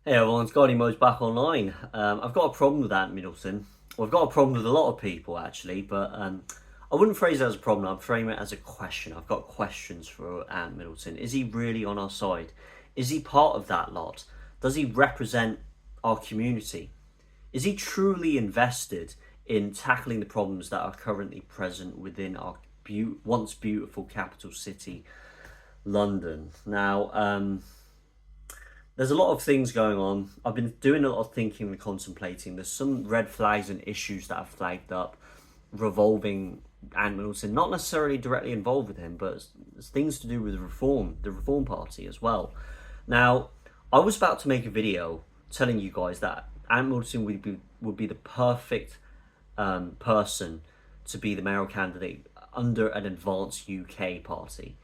Hey everyone, Scotty Mo's back online. I've got a problem with Ant Middleton. Well, I've got a problem with a lot of people actually, but I wouldn't phrase it as a problem. I'd frame it as a question. I've got questions for Ant Middleton. Is he really on our side? Is he part of that lot? Does he represent our community? Is he truly invested in tackling the problems that are currently present within our once beautiful capital city, London? Now, there's a lot of things going on. I've been doing a lot of thinking and contemplating. There's some red flags and issues that have flagged up revolving Ant Middleton, not necessarily directly involved with him, but it's things to do with the Reform Party as well. Now, I was about to make a video telling you guys that Ant Middleton would be the perfect person to be the mayoral candidate under an advanced UK party.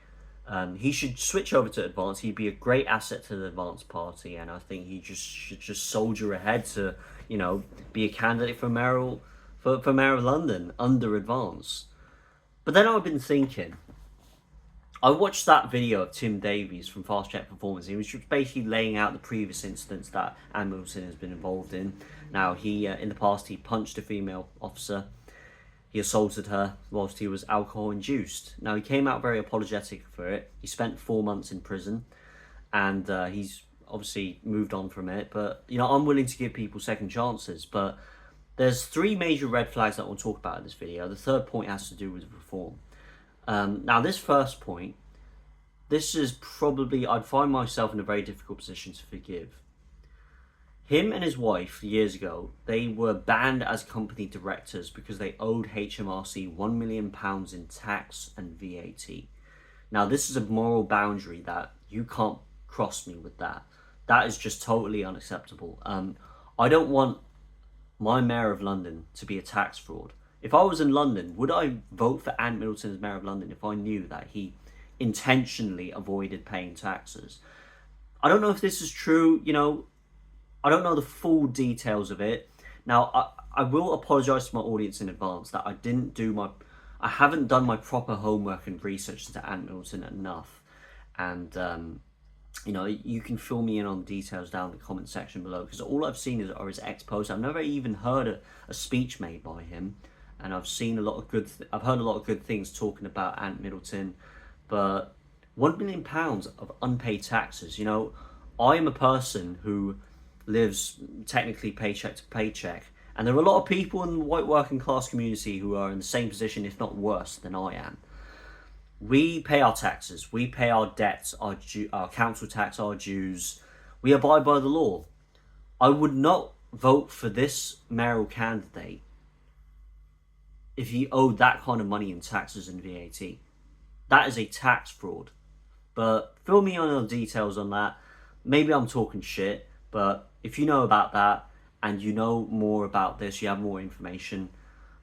He should switch over to Advance. He'd be a great asset to the Advance party, and I think he should just soldier ahead to, be a candidate for mayor of London under Advance. But then I've been thinking. I watched that video of Tim Davies from Fast Check Performance. He was just basically laying out the previous incidents that Anne Middleton has been involved in. Now, in the past, he punched a female officer. He assaulted her whilst he was alcohol induced. Now, he came out very apologetic for it. He spent 4 months in prison, and he's obviously moved on from it. But, I'm willing to give people second chances. But there's three major red flags that I want to talk about in this video. The third point has to do with reform. Now, this first point, this is probably, I'd find myself in a very difficult position to forgive. Him and his wife, years ago, they were banned as company directors because they owed HMRC £1 million in tax and VAT. Now, this is a moral boundary that you can't cross me with that. That is just totally unacceptable. I don't want my mayor of London to be a tax fraud. If I was in London, would I vote for Ant Middleton as mayor of London if I knew that he intentionally avoided paying taxes? I don't know if this is true, I don't know the full details of it. Now, I will apologise to my audience in advance that I haven't done my proper homework and research into Ant Middleton enough. And, you can fill me in on the details down in the comment section below, because all I've seen are his ex-posts. I've never even heard a speech made by him. And I've heard a lot of good things talking about Ant Middleton, but £1 million of unpaid taxes. I am a person who lives technically paycheck to paycheck, and there are a lot of people in the white working class community who are in the same position, if not worse, than I am. We pay our taxes, we pay our debts, our council tax, our dues. We abide by the law. I would not vote for this mayoral candidate if he owed that kind of money in taxes and VAT. That is a tax fraud. But fill me in on the details on that. Maybe I'm talking shit, but if you know about that and you know more about this, you have more information,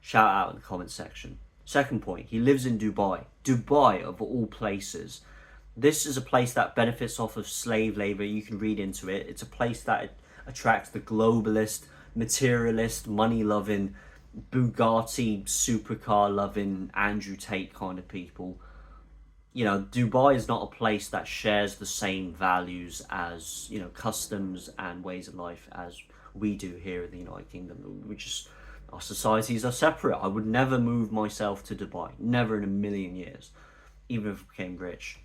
shout out in the comment section. Second point, he lives in Dubai. Dubai, of all places. This is a place that benefits off of slave labor. You can read into it. It's a place that attracts the globalist, materialist, money-loving, Bugatti supercar-loving, Andrew Tate kind of people. Dubai is not a place that shares the same values as, customs and ways of life as we do here in the United Kingdom. Our societies are separate. I would never move myself to Dubai. Never in a million years, even if I became rich.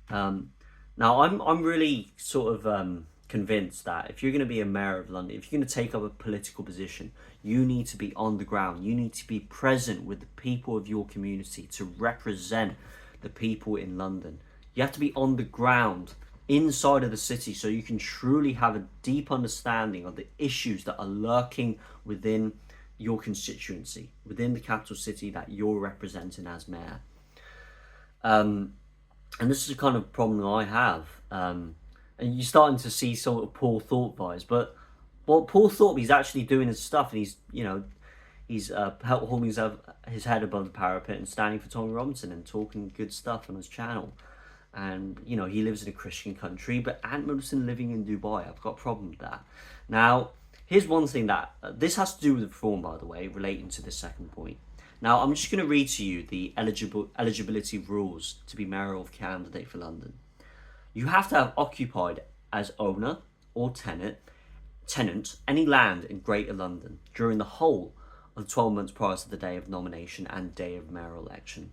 Now, I'm really sort of convinced that if you're going to be a mayor of London, if you're going to take up a political position, you need to be on the ground. You need to be present with the people of your community to represent the people in London. You have to be on the ground inside of the city so you can truly have a deep understanding of the issues that are lurking within your constituency, within the capital city that you're representing as mayor. And this is the kind of problem I have. And you're starting to see sort of Paul Thorpe vibes, but what Paul Thorpe, he's actually doing his stuff, and he's holding his head above the parapet and standing for Tommy Robinson and talking good stuff on his channel. And, he lives in a Christian country, but Ant Middleton living in Dubai, I've got a problem with that. Now, here's one thing that, this has to do with reform, by the way, relating to this second point. Now, I'm just going to read to you the eligibility rules to be mayoral candidate for London. You have to have occupied as owner or tenant any land in Greater London during the whole of the 12 months prior to the day of nomination and day of mayoral election,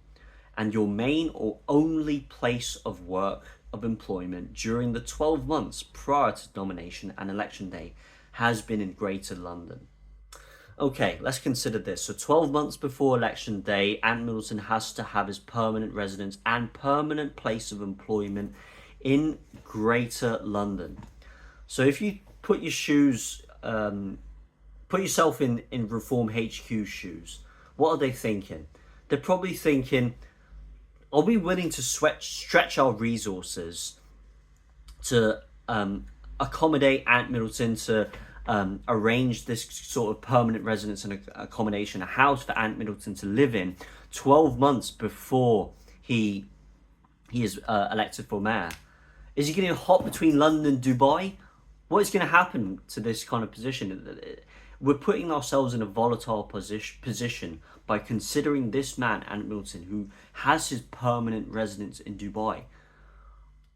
and your main or only place of work of employment during the 12 months prior to nomination and election day has been in Greater London. Okay, let's consider this. So 12 months before election day, Ant Middleton has to have his permanent residence and permanent place of employment in Greater London. So if you put your shoes, put yourself in Reform HQ shoes, what are they thinking? They're probably thinking, are we willing to stretch our resources to accommodate Ant Middleton, to arrange this sort of permanent residence and accommodation, a house for Ant Middleton to live in 12 months before he is elected for mayor? Is he going to hop between London and Dubai? What is going to happen to this kind of position? We're putting ourselves in a volatile position by considering this man, Ant Middleton, who has his permanent residence in Dubai.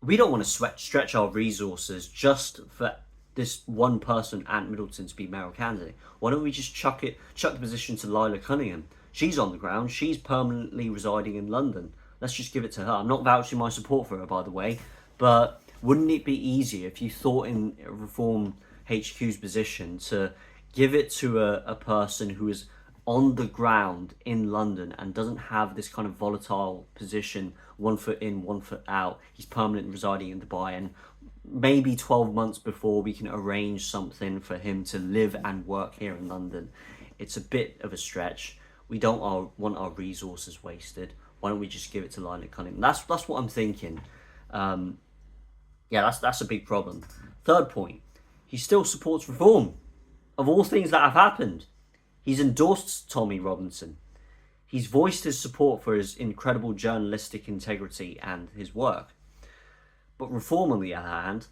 We don't want to stretch our resources just for this one person, Ant Middleton, to be mayoral candidate. Why don't we just chuck the position to Lila Cunningham? She's on the ground. She's permanently residing in London. Let's just give it to her. I'm not vouching my support for her, by the way, but wouldn't it be easier if you thought in Reform HQ's position to give it to a person who is on the ground in London and doesn't have this kind of volatile position, 1 foot in, 1 foot out? He's permanently residing in Dubai, and maybe 12 months before we can arrange something for him to live and work here in London. It's a bit of a stretch. We don't want our resources wasted. Why don't we just give it to Lila Cunningham? That's what I'm thinking. Yeah, that's a big problem. Third point, he still supports reform. Of all things that have happened, he's endorsed Tommy Robinson. He's voiced his support for his incredible journalistic integrity and his work. But reform, on the other hand,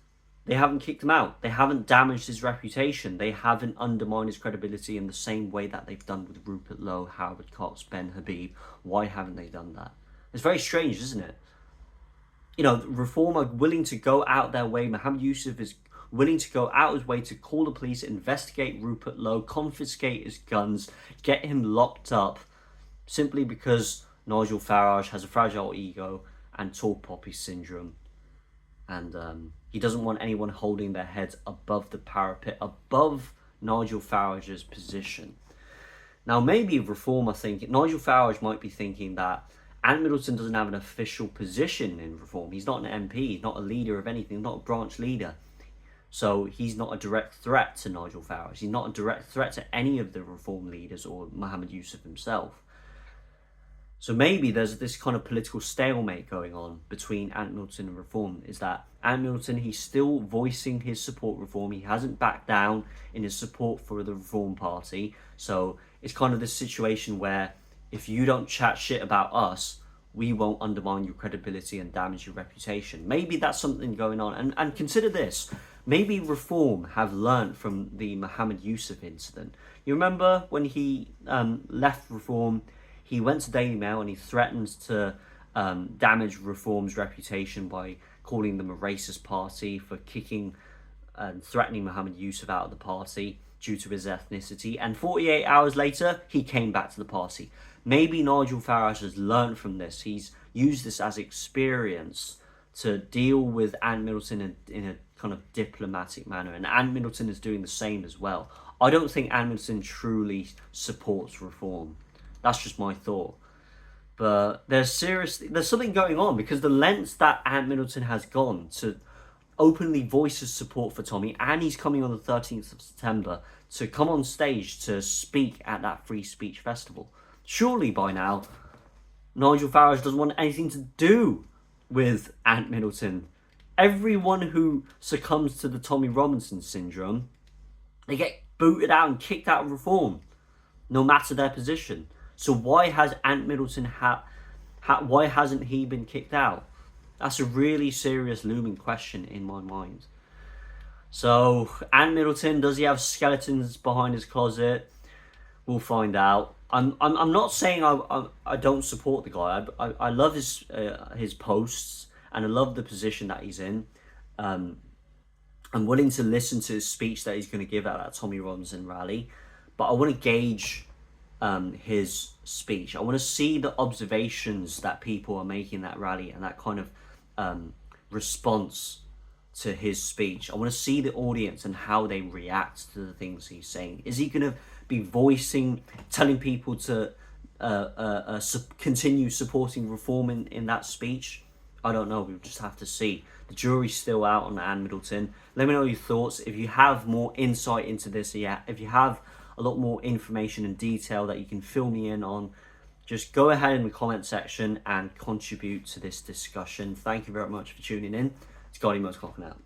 they haven't kicked him out. They haven't damaged his reputation. They haven't undermined his credibility in the same way that they've done with Rupert Lowe, Howard Cox, Ben Habib. Why haven't they done that? It's very strange, isn't it? You know, reform are willing to go out their way. Mohammed Yusuf is willing to go out his way to call the police, investigate Rupert Lowe, confiscate his guns, get him locked up, simply because Nigel Farage has a fragile ego and tall poppy syndrome. And he doesn't want anyone holding their heads above the parapet, above Nigel Farage's position. Now, maybe Reform are thinking, Nigel Farage might be thinking that Ant Middleton doesn't have an official position in Reform. He's not an MP, he's not a leader of anything, not a branch leader. So he's not a direct threat to Nigel Farage. He's not a direct threat to any of the Reform leaders or Mohammed Yusuf himself. So maybe there's this kind of political stalemate going on between Ant Middleton and Reform. Is that Ant Middleton, he's still voicing his support for Reform. He hasn't backed down in his support for the Reform Party. So it's kind of this situation where if you don't chat shit about us, we won't undermine your credibility and damage your reputation. Maybe that's something going on. And consider this. Maybe Reform have learnt from the Mohammed Yusuf incident. You remember when he left Reform, he went to Daily Mail and he threatened to damage Reform's reputation by calling them a racist party, for kicking and threatening Mohammed Yusuf out of the party due to his ethnicity. And 48 hours later, he came back to the party. Maybe Nigel Farage has learned from this. He's used this as experience to deal with Ant Middleton in a kind of diplomatic manner. And Ant Middleton is doing the same as well. I don't think Ant Middleton truly supports Reform. That's just my thought. But there's something going on, because the lengths that Ant Middleton has gone to openly voice his support for Tommy, and he's coming on the 13th of September to come on stage to speak at that free speech festival. Surely by now, Nigel Farage doesn't want anything to do with Ant Middleton. Everyone who succumbs to the Tommy Robinson syndrome, they get booted out and kicked out of Reform, no matter their position. So why has Ant Middleton why hasn't he been kicked out? That's a really serious looming question in my mind. So Ant Middleton, does he have skeletons behind his closet? We'll find out. I'm not saying I don't support the guy. I love his posts, and I love the position that he's in. I'm willing to listen to his speech that he's going to give at that Tommy Robinson rally, but I want to gauge his speech. I want to see the observations that people are making that rally and that kind of response to his speech. I want to see the audience and how they react to the things he's saying. Is he going to be telling people to continue supporting reform in that speech? I don't know. We'll just have to see. The jury's still out on Ant Middleton. Let me know your thoughts. If you have more insight into this, if you have a lot more information and detail that you can fill me in on, just go ahead in the comment section and contribute to this discussion. Thank you very much for tuning in. It's Scotty Most Clocking out.